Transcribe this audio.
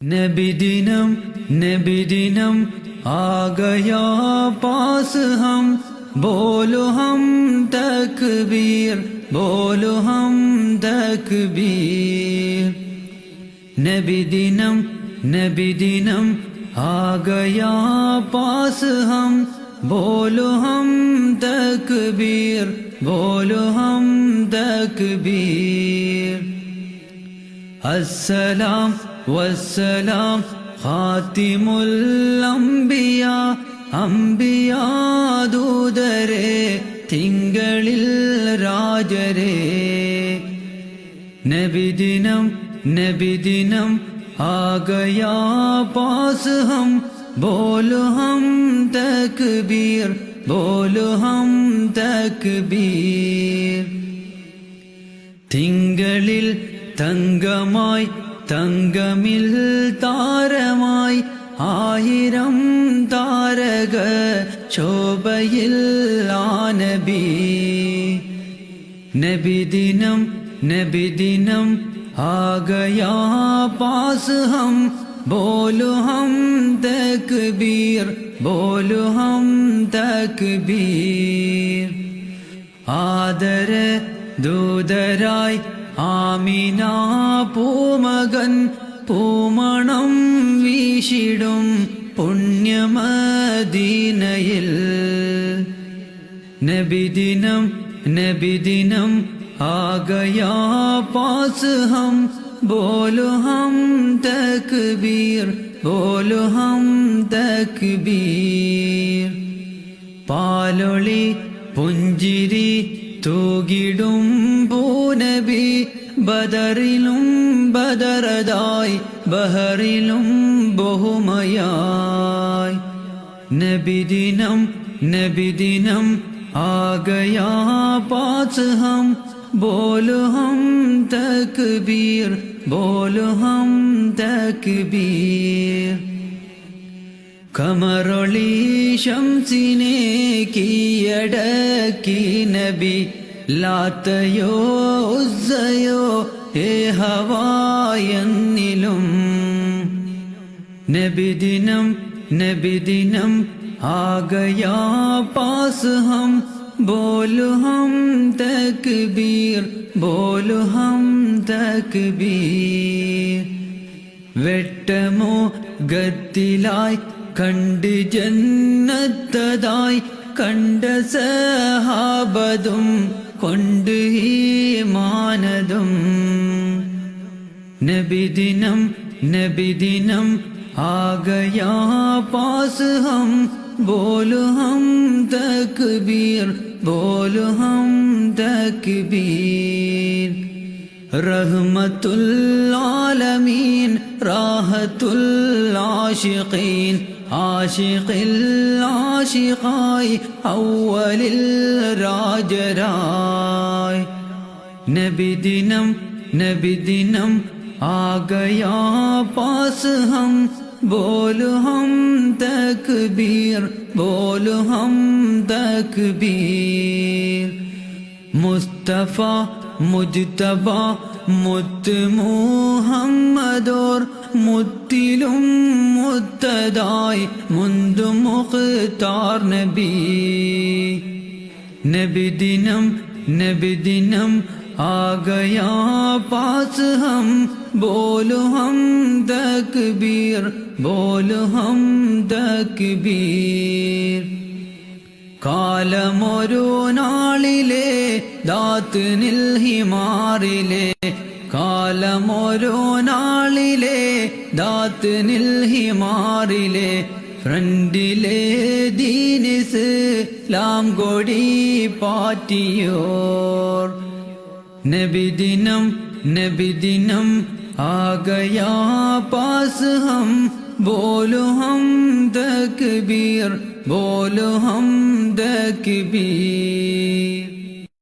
नबी दिनम आ गया पास हम, बोलो हम तकबीर, बोलो हम तकबीर। नबी दिनम आ गया पास हम, बोलो हम तकबीर, बोलो हम तकबीर। अस्सलाम वस्सलाम ഖാതിമുൽ അംബിയാ, അംബിയാ ദൂതരേ, തിങ്കളിൽ രാജരേ। നബി ദിനം ആ ഗയാ പാസ് ഹം, ബോലോ ഹം തക്ബീർ, ബോലോ ഹം തക്ബീർ। തിങ്കളിൽ തങ്കമായി, തങ്കമിൽ താരമായി, ആയിരം താരക ശോഭയിൽ ആ നബി। നബി ദിനം ആ ഗയാ പാസ് ഹം, ബോലോ ഹം തക്ബീർ, ബോലോ ഹം തക്ബീർ। ആദര ദൂതരായി ആമിന പൂമകൻ, പൂമണം വീശിടും പുണ്യമദീനയിൽ। നബി ദിനം ആ ഗയാ പാസ് ഹം, ബോലോ ഹം തക്ബീർ, ബോലോ ഹം തക്ബീർ। പാലൊളി പുഞ്ചിരി തൂകിടും പൂനബി, ബദറിലും ബദറതായി, ബഹറിലും ബഹുമയായി। നബി ദിനം ആ ഗയാ പാസ് ഹം, ബോലോ ഹം തക്ബീർ, ബോലോ ഹം തക്ബീർ। കമറൊളി ശംസിനെ കീഴടക്കി നബി, ലാത്തയോ ഉസ്സയോ ഏ ഹവായെന്നിലും। നബി ദിനം ആ ഗയാ പാസ് ഹം, ബോലോ ഹം തക്ബീർ, ബോലോ ഹം തക്ബീർ। വെട്ടമോ ഗത്തിലായി കണ്ട് ജന്നത്തതായി, കണ്ട സഹാബതും കൊണ്ട് ഈമാനതും। നബി ദിനം ആ ഗയാ പാസ് ഹം, ബോലോ ഹം തക്ബീർ, ബോലോ ഹം തക്ബീർ। റഹ്മത്തുൽ ആലമീൻ, റാഹത്തുൽ ആശിഖീൻ, ആശിഖിൽ ആശിഖായി, അവ്വലിൽ രാജരായി। നബി ദിനം ആ ഗയാ പാസ് ഹം, ബോലോ ഹം തക്ബീർ, ബോലോ ഹം തക്ബീർ। മുസ്തഫ മുജ്തബ മുത്ത് മുഹമ്മദോർ, മുത്തിലും മുത്തതായി മുന്തു മുഖ്താർ നബി। നബി ദിനം ആ ഗയാ പാസ് ഹം, ബോലോ ഹം തക്ബീർ, ബോലോ ഹം തക്ബീർ। കാലമൊരു നാളിലെ ദാത്നിൽ ഹിമാറിലെ, കാലമൊരു നാളിലെ ദാത്നിൽ ഹിമാറിലെ, ഫ്രണ്ടിലെ ദീനിസ്ലാം കൊടി പാറ്റിയോർ। നബി ദിനം ആ ഗയാ പാസ് ഹം, ബോലോ ഹം തക്ബീർ, बोलो हम तकबीर।